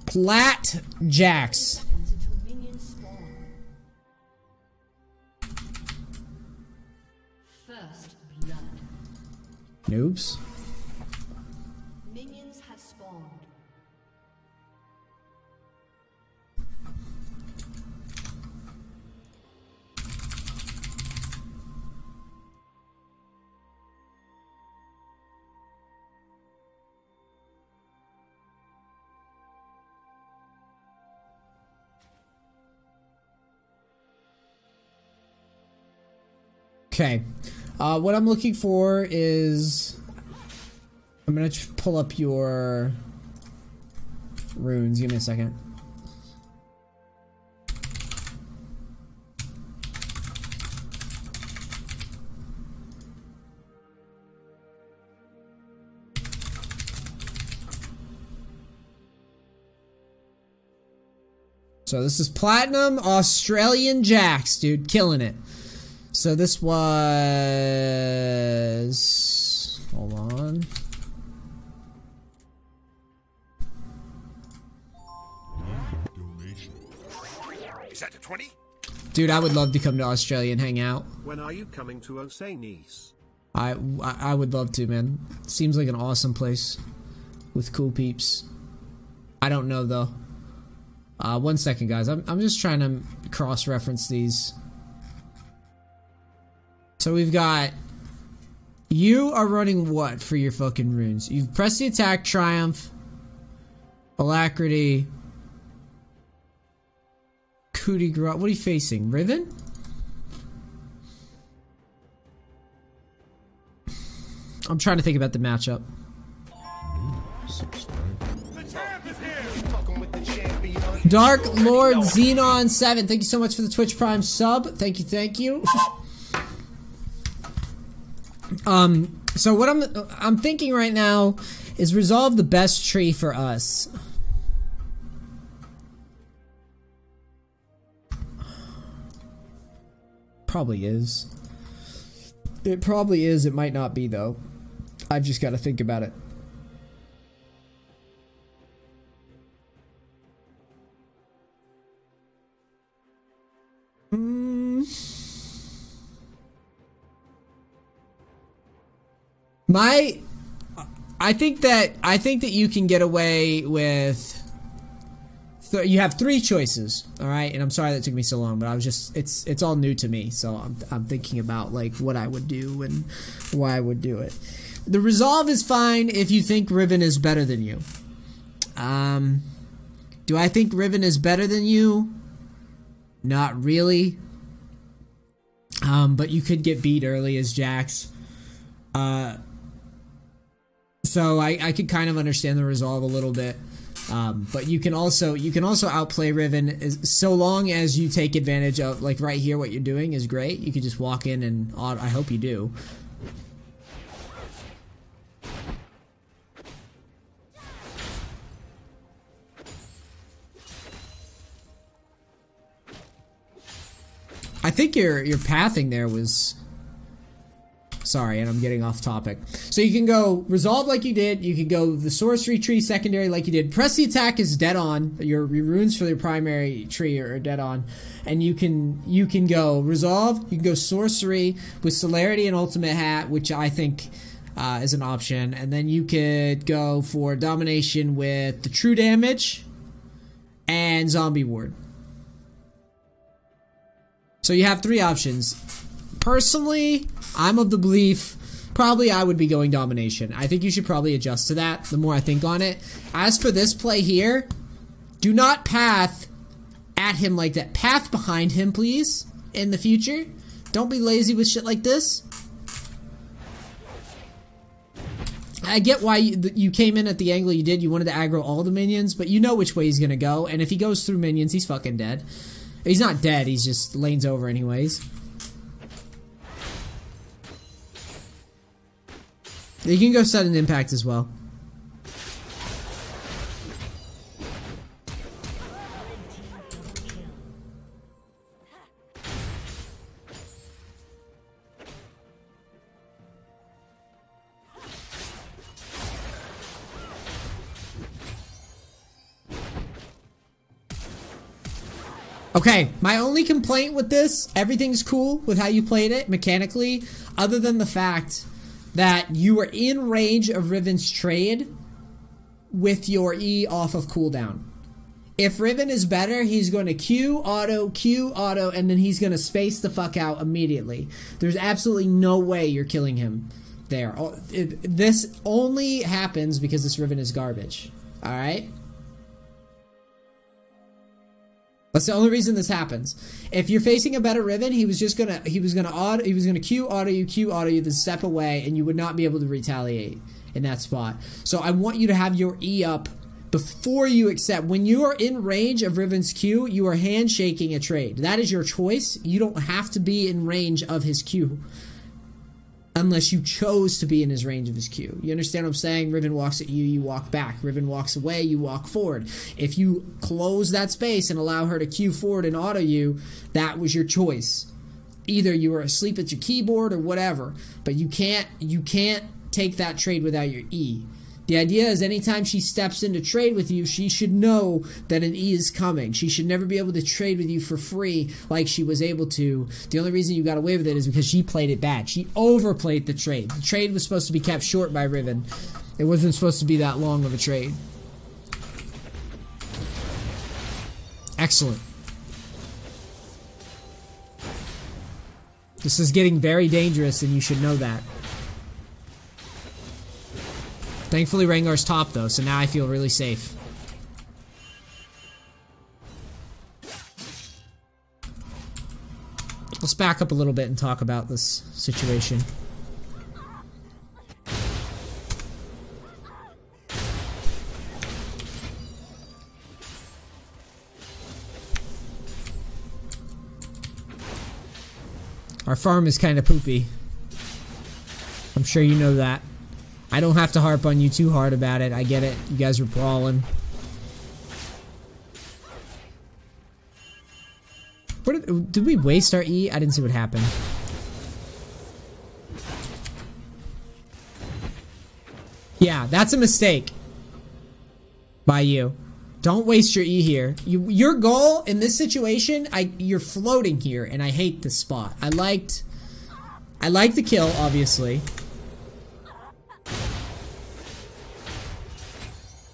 Plat Jax. Noobs. Minions have spawned. Okay. What I'm looking for is... I'm gonna pull up your runes. Give me a second. So this is Platinum Australian Jax, dude. Killing it. So this was... Hold on. Is that a 20? Dude, I would love to come to Australia and hang out. When are you coming to NEACE? I would love to, man. Seems like an awesome place with cool peeps. I don't know though. 1 second, guys. I'm just trying to cross-reference these. So we've got... You are running what for your fucking runes? You've pressed the attack, Triumph, Alacrity, Coup de Grace. What are you facing? Riven? I'm trying to think about the matchup. Dark Lord Xenon 7. Thank you so much for the Twitch Prime sub. Thank you, thank you. So what I'm thinking right now is resolve the best tree for us. Probably is. It probably is. It might not be though. I've just got to think about it. I think that you can get away with. You have 3 choices, all right. And I'm sorry that took me so long, but I was just it's all new to me, so I'm thinking about like what I would do and why I would do it. The resolve is fine if you think Riven is better than you. Do I think Riven is better than you? Not really. But you could get beat early as Jax. So I could kind of understand the resolve a little bit. But you can also outplay Riven so long as you take advantage of, like right here, what you're doing is great. You could just walk in and I hope you do. I think your pathing there was... Sorry, and I'm getting off topic. So you can go Resolve like you did. You can go the Sorcery Tree Secondary like you did. Press the Attack is dead on. Your runes for your primary tree are dead on. And you can go Resolve. You can go Sorcery with Celerity and Ultimate Hat, which I think is an option. And then you could go for Domination with the True Damage and Zombie Ward. So you have 3 options. Personally, I'm of the belief probably I would be going Domination. I think you should probably adjust to that the more I think on it. As for this play here, do not path at him like that. Path behind him, please, in the future. Don't be lazy with shit like this. I get why you came in at the angle you did. You wanted to aggro all the minions, but you know which way he's going to go. And if he goes through minions, he's fucking dead. He's not dead, he's just lanes over anyways. You can go sudden impact as well. Okay, my only complaint with this, everything's cool with how you played it mechanically, other than the fact that you were in range of Riven's trade with your E off of cooldown. If Riven is better, he's going to Q, auto, and then he's going to space the fuck out immediately. There's absolutely no way you're killing him there. This only happens because this Riven is garbage. Alright? That's the only reason this happens. If you're facing a better Riven, he was gonna Q auto you, then step away, and you would not be able to retaliate in that spot. So I want you to have your E up before you accept. When you are in range of Riven's Q, you are handshaking a trade. That is your choice. You don't have to be in range of his Q. Unless you chose to be in his range of his Q. You understand what I'm saying? Riven walks at you, you walk back. Riven walks away, you walk forward. If you close that space and allow her to Q forward and auto you, that was your choice. Either you were asleep at your keyboard or whatever, but you can't take that trade without your E. The idea is anytime she steps into trade with you, she should know that an E is coming. She should never be able to trade with you for free like she was able to. The only reason you got away with it is because she played it bad. She overplayed the trade. The trade was supposed to be kept short by Riven. It wasn't supposed to be that long of a trade. Excellent. This is getting very dangerous, and you should know that. Thankfully, Rengar's top, though, so now I feel really safe. Let's back up a little bit and talk about this situation. Our farm is kind of poopy. I'm sure you know that. I don't have to harp on you too hard about it. I get it. You guys are brawling. Did we waste our E? I didn't see what happened. Yeah, that's a mistake by you. Don't waste your E here. Your goal in this situation, you're floating here, and I hate this spot. I liked the kill, obviously.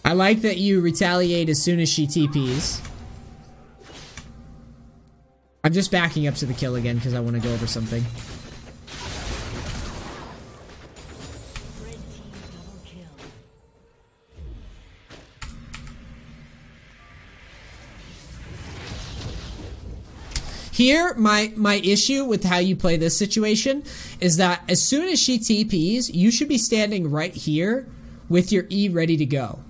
I like that you retaliate as soon as she TPs. I'm just backing up to the kill again because I want to go over something. Here, my issue with how you play this situation is that as soon as she TPs, you should be standing right here with your E ready to go.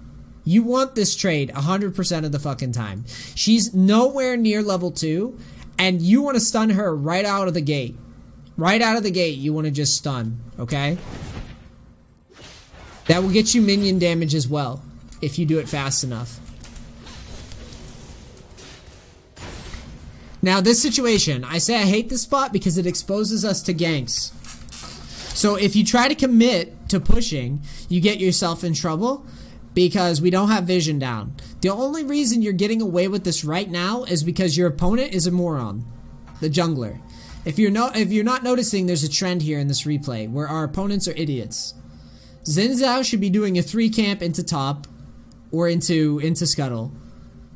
You want this trade 100% of the fucking time. She's nowhere near level 2, and you want to stun her right out of the gate. Right out of the gate, you want to just stun, okay? That will get you minion damage as well, if you do it fast enough. Now, this situation, I say I hate this spot because it exposes us to ganks. So if you try to commit to pushing, you get yourself in trouble. Because we don't have vision down. The only reason you're getting away with this right now is because your opponent is a moron. The jungler. If you're not noticing, there's a trend here in this replay where our opponents are idiots. Xin Zhao should be doing a 3 camp into top or into Scuttle.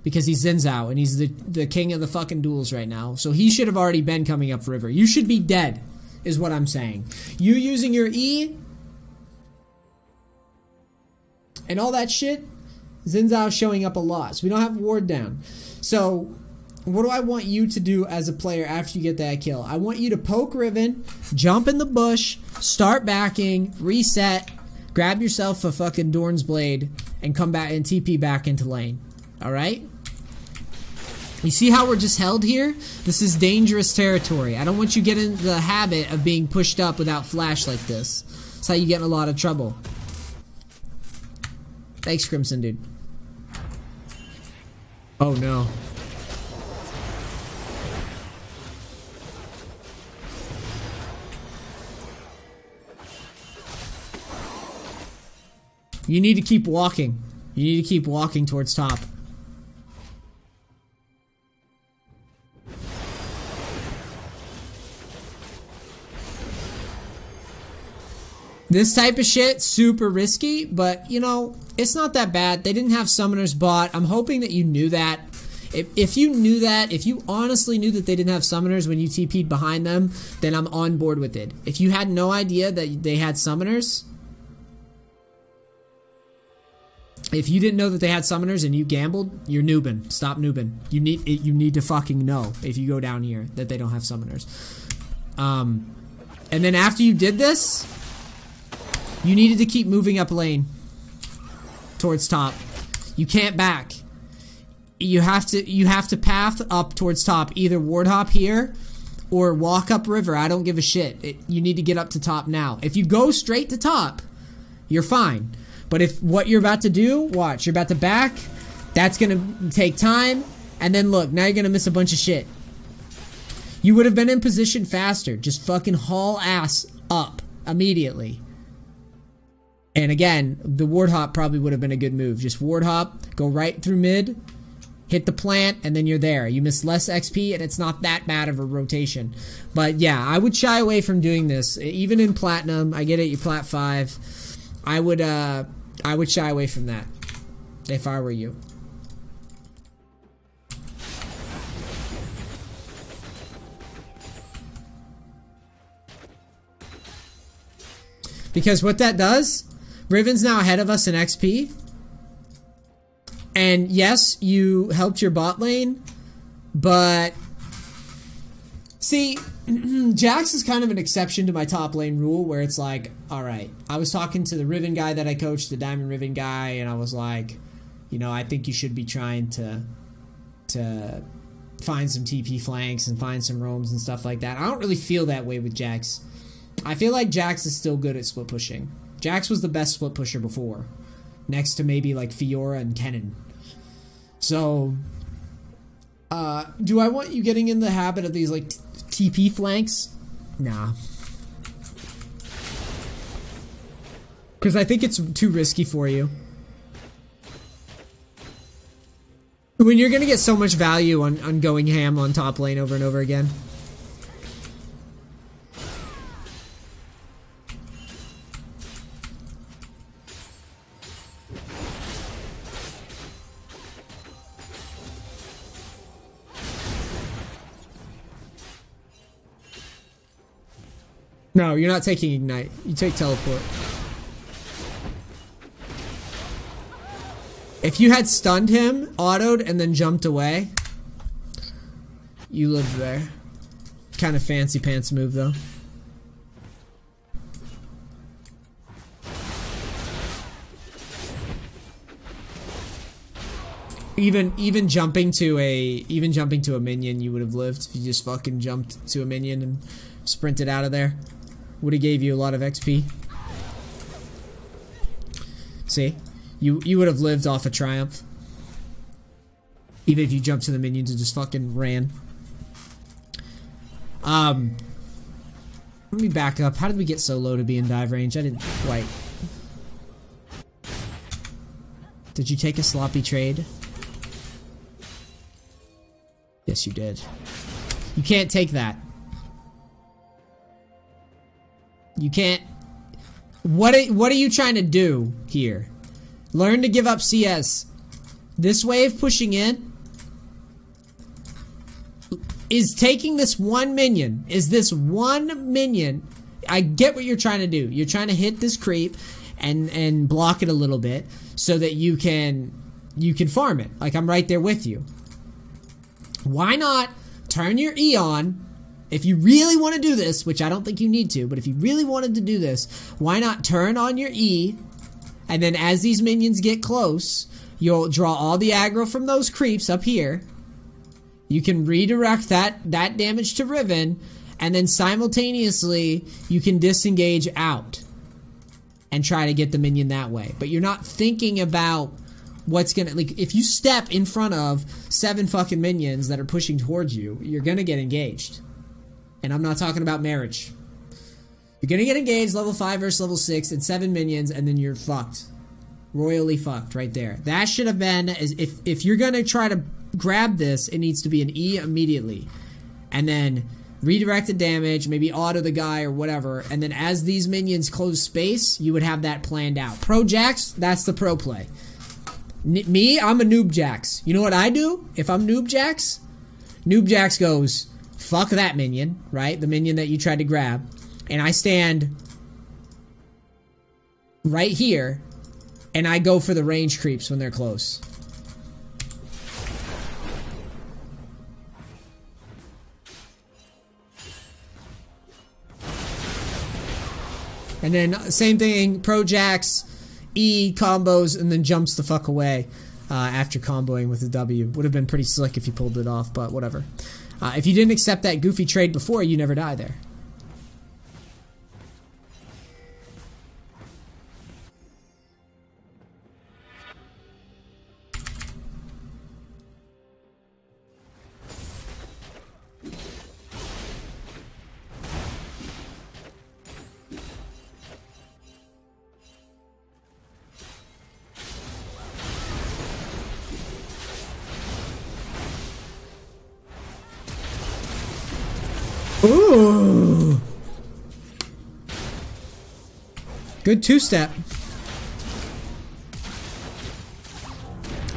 Because he's Xin Zhao and he's the king of the fucking duels right now. So he should have already been coming up river. You should be dead, is what I'm saying. You using your E and all that shit, Xin Zhao showing up a lot. So we don't have ward down. So what do I want you to do as a player after you get that kill? I want you to poke Riven, jump in the bush, start backing, reset, grab yourself a fucking Dorn's Blade, and come back and TP back into lane. Alright? You see how we're just held here? This is dangerous territory. I don't want you to get in the habit of being pushed up without flash like this. That's how you get in a lot of trouble. Thanks, Crimson, dude. Oh, no. You need to keep walking. You need to keep walking towards top. This type of shit, super risky, but, you know, it's not that bad. They didn't have summoners bought. I'm hoping that you knew that. If you knew that, if you honestly knew that they didn't have summoners when you TP'd behind them, then I'm on board with it. If you had no idea that they had summoners, if you didn't know that they had summoners and you gambled, you're noobing. Stop noobing. You need to fucking know if you go down here that they don't have summoners. And then after you did this, you needed to keep moving up lane towards top. You can't back. You have to path up towards top. Either ward hop here or walk up river. I don't give a shit. You need to get up to top now. If you go straight to top, you're fine. But if what you're about to do, watch, you're about to back, that's gonna take time, and then look, now you're gonna miss a bunch of shit. You would have been in position faster. Just fucking haul ass up immediately. And again, the ward hop probably would have been a good move. Just ward hop, go right through mid, hit the plant, and then you're there. You miss less XP, and it's not that bad of a rotation. But yeah, I would shy away from doing this. Even in Platinum, I get it, you're Plat 5. I would shy away from that if I were you. Because what that does, Riven's now ahead of us in XP. And yes, you helped your bot lane, but see, Jax is kind of an exception to my top lane rule where it's like, alright, I was talking to the Riven guy that I coached, the Diamond Riven guy, and I was like, you know, I think you should be trying to find some TP flanks and find some roams and stuff like that. I don't really feel that way with Jax. I feel like Jax is still good at split pushing. Jax was the best split pusher before, next to maybe like Fiora and Kennen. So, do I want you getting in the habit of these like TP flanks? Nah. Because I think it's too risky for you. When you're gonna get so much value on going ham on top lane over and over again. No, you're not taking Ignite. You take Teleport. If you had stunned him, autoed, and then jumped away, you lived there. Kind of fancy pants move, though. Even jumping to a minion, you would have lived if you just fucking jumped to a minion and sprinted out of there. Would have gave you a lot of XP. See? You would have lived off a Triumph. Even if you jumped to the minions and just fucking ran. Let me back up. How did we get so low to be in dive range? I didn't quite. Did you take a sloppy trade? Yes, you did. You can't take that. You can't. What are you trying to do here? Learn to give up CS. This wave pushing in is taking this one minion. Is this one minion? I get what you're trying to do. You're trying to hit this creep and block it a little bit so that you can farm it. Like, I'm right there with you. Why not turn your E on? If you really want to do this, which I don't think you need to, but if you really wanted to do this, why not turn on your E, and then as these minions get close, you'll draw all the aggro from those creeps up here. You can redirect that damage to Riven, and then simultaneously, you can disengage out and try to get the minion that way. But you're not thinking about what's gonna, like, if you step in front of 7 fucking minions that are pushing towards you, you're gonna get engaged. And I'm not talking about marriage. You're gonna get engaged level 5 versus level 6 and 7 minions, and then you're fucked. Royally fucked right there. That should have been, if you're gonna try to grab this, it needs to be an E immediately. And then redirect the damage, maybe auto the guy or whatever, and then as these minions close space, you would have that planned out. Pro Jax, that's the pro play. Me, I'm a Noob Jax. You know what I do if I'm Noob Jax? Noob Jax goes, fuck that minion, right? The minion that you tried to grab. And I stand right here, and I go for the range creeps when they're close. And then same thing, Pro Jax, E combos, and then jumps the fuck away after comboing with the W. Would have been pretty slick if you pulled it off, but whatever. If you didn't accept that goofy trade before, you never die there. Ooh. Good two-step.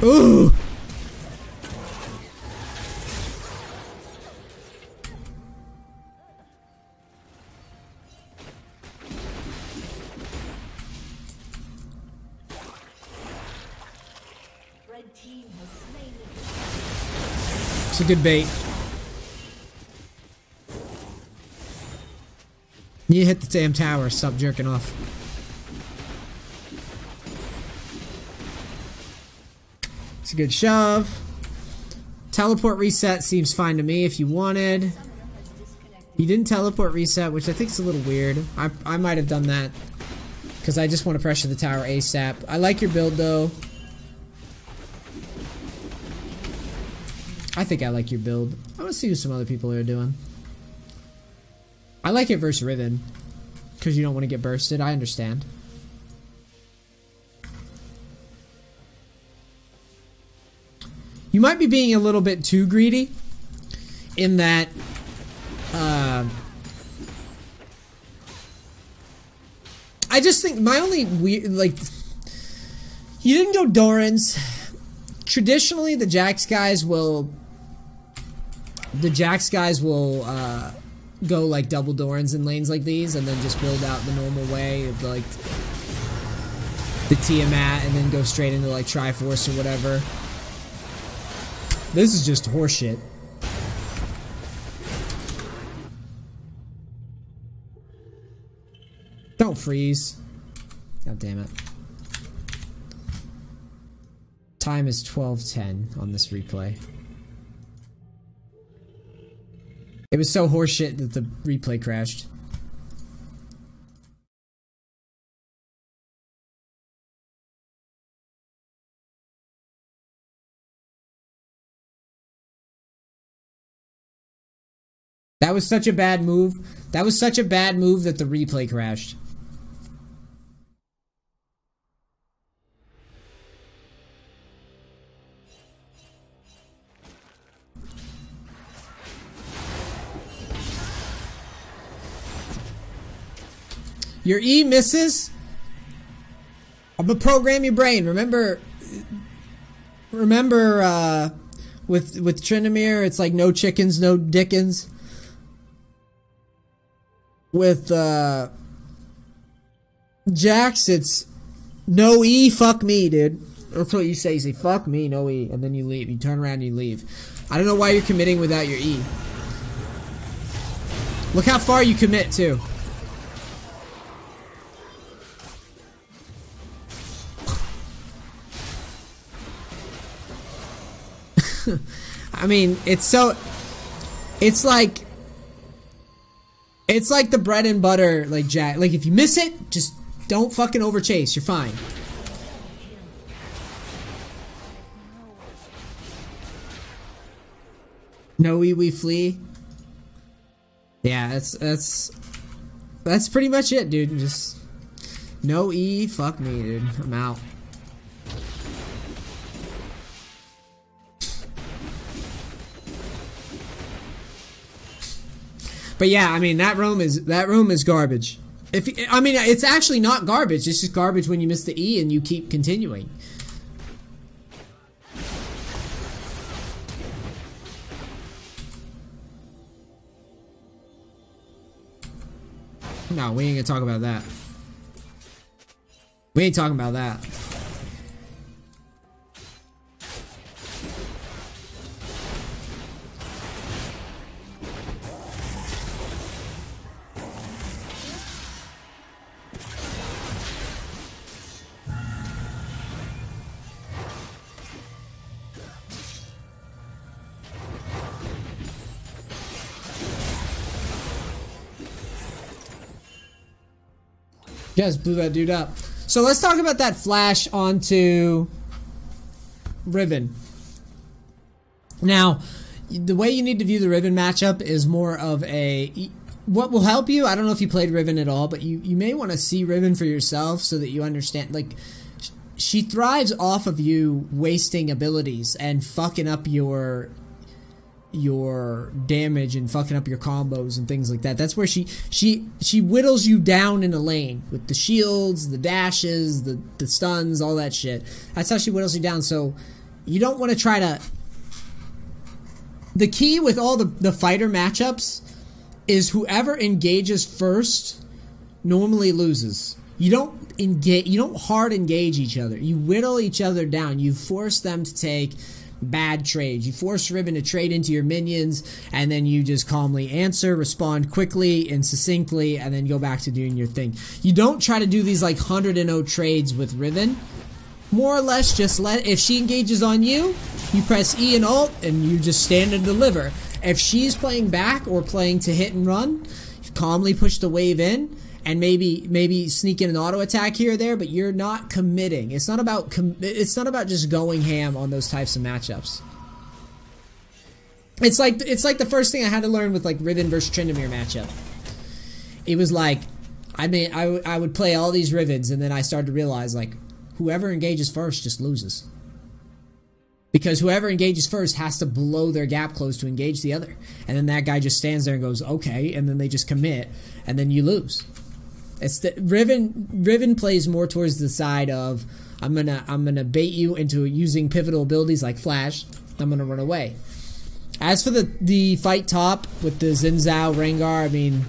Ooh. It's a good bait. You hit the damn tower, stop jerking off. It's a good shove. Teleport reset seems fine to me if you wanted. You didn't teleport reset, which I think is a little weird. I might have done that because I just want to pressure the tower ASAP. I like your build though. I think I like your build. I want to see what some other people are doing. I like it versus Riven, because you don't want to get bursted. I understand. You might be being a little bit too greedy, in that, I just think my only weird, like, you didn't go Doran's. Traditionally, the Jax guys will, go like double Dorans in lanes like these and then just build out the normal way of like the Tiamat and then go straight into like Triforce or whatever. This is just horseshit. Don't freeze. God damn it. Time is 12:10 on this replay. It was so horseshit that the replay crashed. That was such a bad move. That was such a bad move that the replay crashed. Your E misses. I'm gonna program your brain. Remember, with Tryndamere, it's like no chickens, no dickens. With Jax, it's no E, fuck me, dude. That's what you say. You say fuck me, no E, and then you leave. You turn around and you leave. I don't know why you're committing without your E. Look how far you commit too. I mean, it's like the bread and butter, like Jack. Like if you miss it, just don't fucking overchase. You're fine. No we flee. Yeah, that's pretty much it, dude. Just no E, fuck me, dude. I'm out. But yeah, I mean that room is garbage. I mean it's actually not garbage. It's just garbage when you miss the E and you keep continuing. No, we ain't gonna talk about that. We ain't talking about that. You guys blew that dude up. So let's talk about that flash onto Riven. Now, the way you need to view the Riven matchup is more of a... What will help you, I don't know if you played Riven at all, but you may want to see Riven for yourself so that you understand, like, she thrives off of you wasting abilities and fucking up your damage and fucking up your combos and things like that. That's where she whittles you down in a lane with the shields, the dashes, the stuns, all that shit. That's how she whittles you down. So you don't want to try to... The key with all the fighter matchups is whoever engages first normally loses. You don't engage, you don't hard engage each other. You whittle each other down. You force them to take bad trades. You force Riven to trade into your minions, and then you just calmly answer, respond quickly and succinctly, and then go back to doing your thing. You don't try to do these like 100-0 trades with Riven. More or less just if she engages on you, you press E and ult, and you just stand and deliver. If she's playing back or playing to hit and run, you calmly push the wave in, and maybe sneak in an auto attack here or there, but you're not committing. It's not about just going ham on those types of matchups. It's like the first thing I had to learn with like Riven versus Tryndamere matchup. It was like, I mean, I would play all these Rivens, and then I started to realize like whoever engages first just loses. Because whoever engages first has to blow their gap close to engage the other. And then that guy just stands there and goes, okay, and then they just commit, and then you lose. It's the Riven plays more towards the side of I'm gonna bait you into using pivotal abilities like Flash. I'm gonna run away. As for the fight top with the Xin Zhao Rengar, I mean,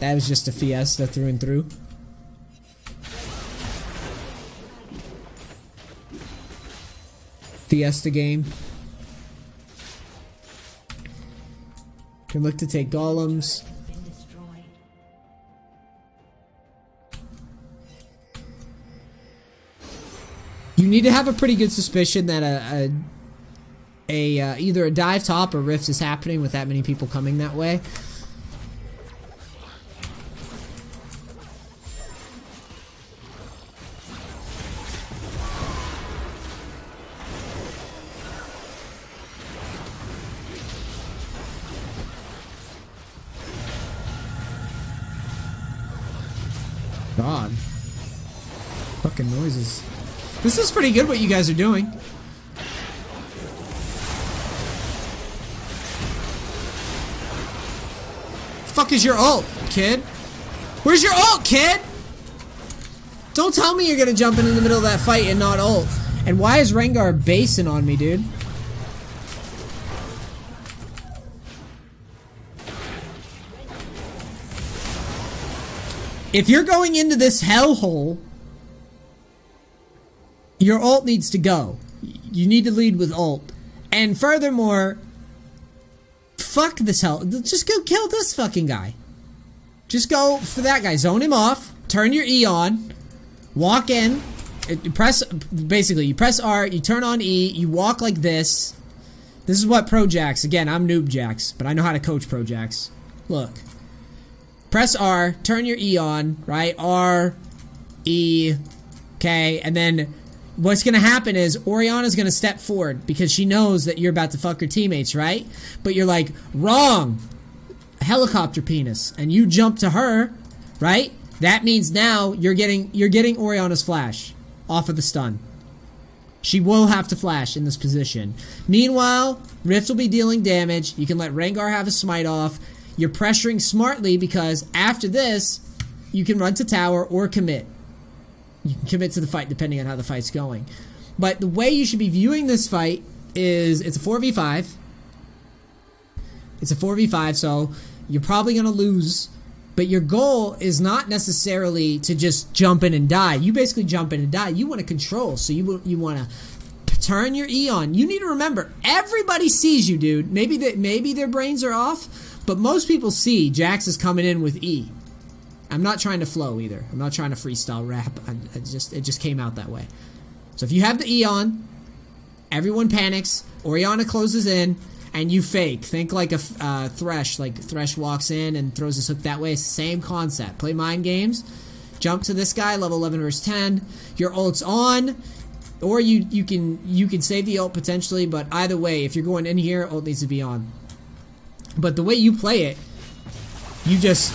that was just a fiesta through and through. Fiesta game. Can look to take golems. You need to have a pretty good suspicion that either a dive top or rift is happening with that many people coming that way. God. Fucking noises. This is pretty good what you guys are doing. Fuck is your ult, kid? Where's your ult, kid? Don't tell me you're gonna jump in the middle of that fight and not ult. And why is Rengar basing on me, dude? If you're going into this hellhole, your ult needs to go. You need to lead with ult. And furthermore, fuck this hell. Just go kill this fucking guy. Just go for that guy. Zone him off. Turn your E on. Walk in. Basically, you press R, you turn on E, you walk like this. This is what Pro Jax. Again, I'm Noob Jax, but I know how to coach Pro Jax. Look. Press R, turn your E on, right? R, E, okay, and then what's gonna happen is Orianna's gonna step forward because she knows that you're about to fuck her teammates, right? But you're like, wrong! Helicopter penis. And you jump to her, right? That means now you're getting Orianna's flash off of the stun. She will have to flash in this position. Meanwhile, Rift will be dealing damage. You can let Rengar have a smite off. You're pressuring smartly because after this, you can run to tower or commit. You can commit to the fight depending on how the fight's going. But the way you should be viewing this fight is it's a 4v5. It's a 4v5, so you're probably going to lose. But your goal is not necessarily to just jump in and die. You basically jump in and die. You want to control, so you want to turn your E on. You need to remember, everybody sees you, dude. Maybe their brains are off, but most people see Jax is coming in with E. I'm not trying to flow either. I'm not trying to freestyle rap. It just came out that way. So if you have the E on, everyone panics. Orianna closes in, and you fake. Think like a Thresh. Like Thresh walks in and throws his hook that way. Same concept. Play mind games. Jump to this guy, level 11 versus 10. Your ult's on, or you can save the ult potentially. But either way, if you're going in here, ult needs to be on. But the way you play it, you just,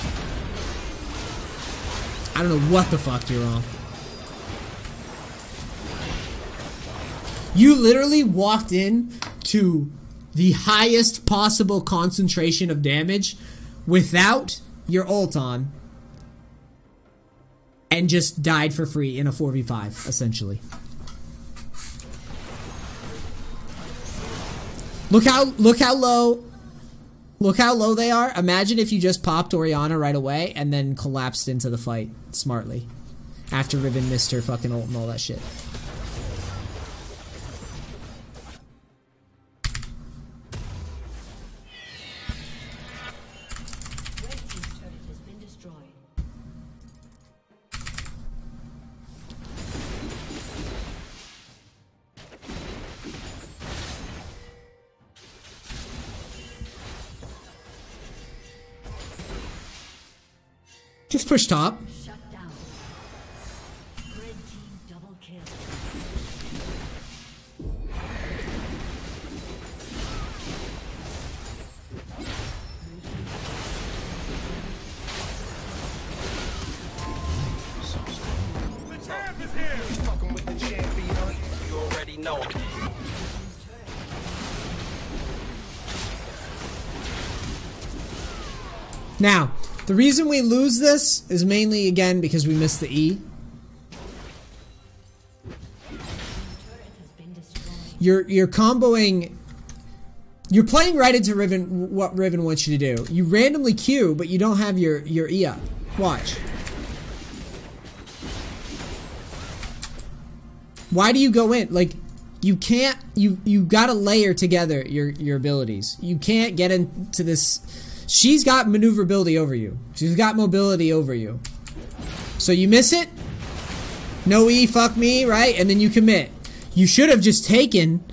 I don't know what the fuck you're on. You literally walked in to the highest possible concentration of damage without your ult on and just died for free in a 4v5, essentially. Look how low they are. Imagine if you just popped Orianna right away and then collapsed into the fight smartly after Riven missed her fucking ult and all that shit. Just push top. Shut down. Red team double kill. The champ is here! Fucking with the champion. You already know. Now, the reason we lose this is mainly, again, because we missed the E. You're comboing. You're playing right into Riven, what Riven wants you to do. You randomly Q, but you don't have your E up. Watch. Why do you go in? Like, you can't. You gotta layer together your abilities. You can't get into this. She's got maneuverability over you. She's got mobility over you. So you miss it. No E, fuck me, right? And then you commit. You should have just taken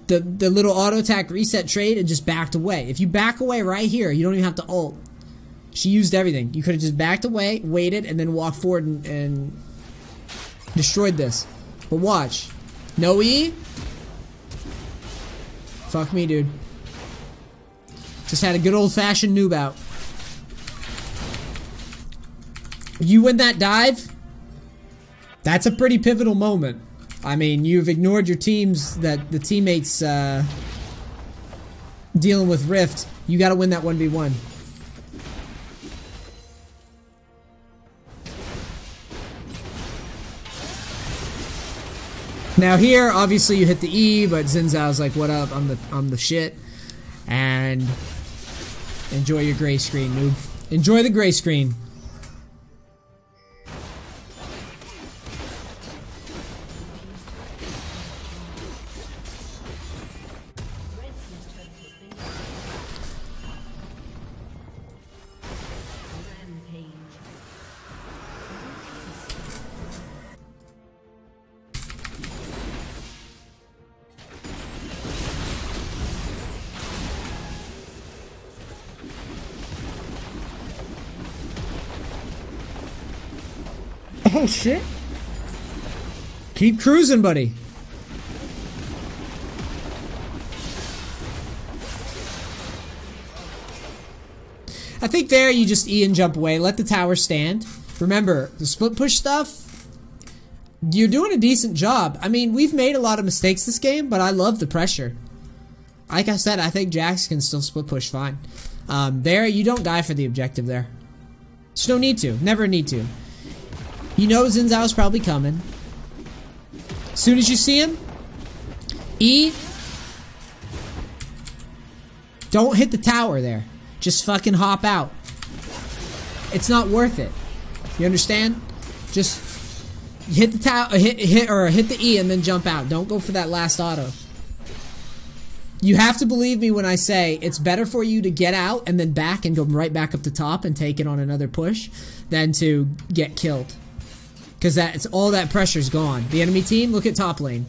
the little auto attack reset trade and just backed away. If you back away right here, you don't even have to ult. She used everything. You could have just backed away, waited, and then walked forward and destroyed this. But watch. No E. Fuck me, dude. Just had a good old-fashioned noob out. You win that dive, that's a pretty pivotal moment. I mean, you've ignored your teams, the teammates dealing with Rift. You gotta win that 1v1. Now here, obviously you hit the E, but Xin Zhao's like, what up, I'm the shit. And enjoy your gray screen, noob. Enjoy the gray screen. Oh shit. Keep cruising, buddy. I think there you just E and jump away. Let the tower stand. Remember, the split push stuff, you're doing a decent job. I mean, we've made a lot of mistakes this game, but I love the pressure. Like I said, I think Jax can still split push fine. There, you don't die for the objective there. Just no need to. Never need to. You know Xin Zhao's probably coming. As soon as you see him, E. Don't hit the tower there. Just fucking hop out. It's not worth it. You understand? Just hit the tower, hit the E and then jump out. Don't go for that last auto. You have to believe me when I say it's better for you to get out and then back and go right back up the top and take it on another push than to get killed. Because that's all that pressure's gone. The enemy team, look at top lane.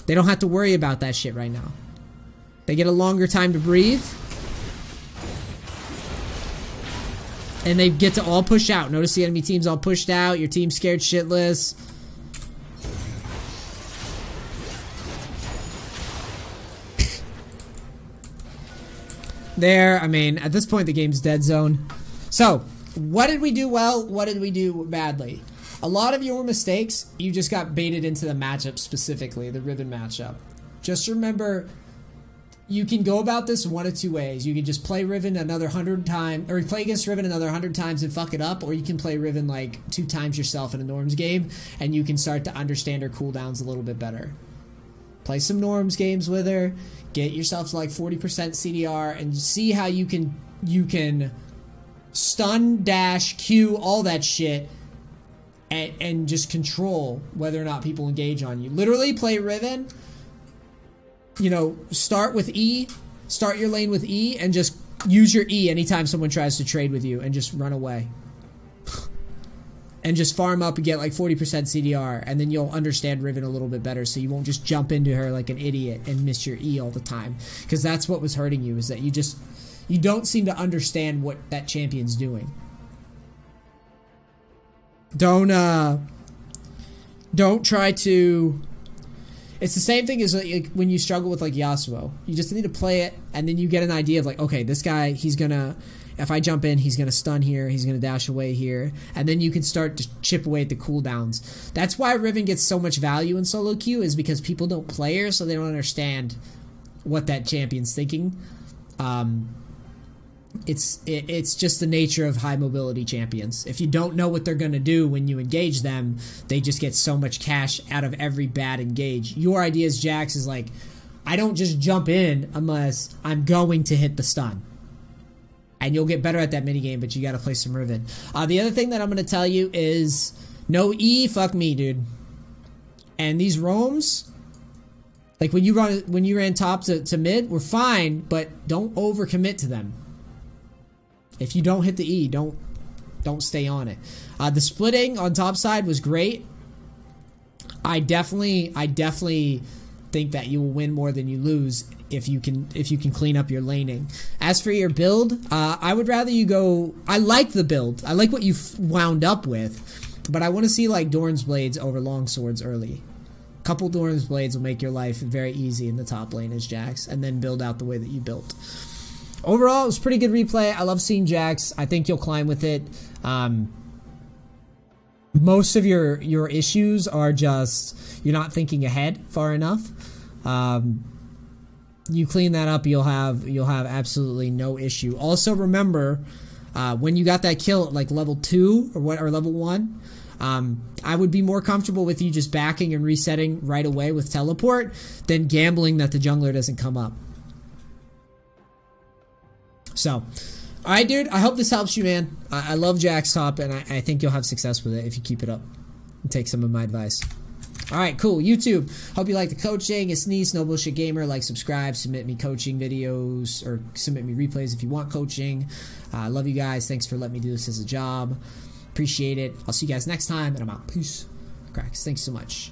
They don't have to worry about that shit right now. They get a longer time to breathe. And they get to all push out. Notice the enemy team's all pushed out. Your team's scared shitless. There, I mean, at this point the game's dead zone. So, what did we do well? What did we do badly? A lot of your mistakes, you just got baited into the matchup specifically, the Riven matchup. Just remember, you can go about this one of two ways. You can just play Riven another 100 times, or play against Riven another 100 times and fuck it up, or you can play Riven like 2 times yourself in a Norms game, and you can start to understand her cooldowns a little bit better. Play some Norms games with her, get yourself to like 40% CDR, and see how you can stun, dash, Q, all that shit, and just control whether or not people engage on you. Literally play Riven, you know, start with E, start your lane with E, and just use your E anytime someone tries to trade with you, and just run away. And just farm up and get like 40% CDR, and then you'll understand Riven a little bit better, so you won't just jump into her like an idiot and miss your E all the time. Because that's what was hurting you, is that you don't seem to understand what that champion's doing. Don't try to... It's the same thing as like when you struggle with like Yasuo. You just need to play it, and then you get an idea of like, okay, this guy, he's gonna... If I jump in, he's going to stun here, he's going to dash away here, and then you can start to chip away at the cooldowns. That's why Riven gets so much value in solo queue, is because people don't play her, so they don't understand what that champion's thinking. It's just the nature of high mobility champions. If you don't know what they're going to do when you engage them, they just get so much cash out of every bad engage. Your idea as Jax is like, I don't just jump in unless I'm going to hit the stun. And you'll get better at that minigame, but you gotta play some Riven. The other thing that I'm gonna tell you is, no E, fuck me, dude. And these roams, like when you ran top to mid, were fine, but don't overcommit to them. If you don't hit the E, don't stay on it. The splitting on top side was great. I definitely think that you will win more than you lose if you can clean up your laning. As for your build, I would rather you go... I like the build. I like what you wound up with, but I want to see like Dorn's Blades over long swords early. A couple Dorn's Blades will make your life very easy in the top lane as Jax, and then build out the way that you built. Overall, it was a pretty good replay. I love seeing Jax. I think you'll climb with it. Most of your issues are just you're not thinking ahead far enough. You clean that up, you'll have absolutely no issue. Also remember, when you got that kill at like level 2 or level 1, I would be more comfortable with you just backing and resetting right away with teleport than gambling that the jungler doesn't come up. So, alright dude, I hope this helps you, man. I love Jax top, and I think you'll have success with it if you keep it up and take some of my advice. Alright, cool. YouTube, hope you like the coaching. It's NEACE, No Bullshit Gamer. Like, subscribe, submit me coaching videos, or submit me replays if you want coaching. I love you guys. Thanks for letting me do this as a job. Appreciate it. I'll see you guys next time, and I'm out. Peace. Cracks. Thanks so much.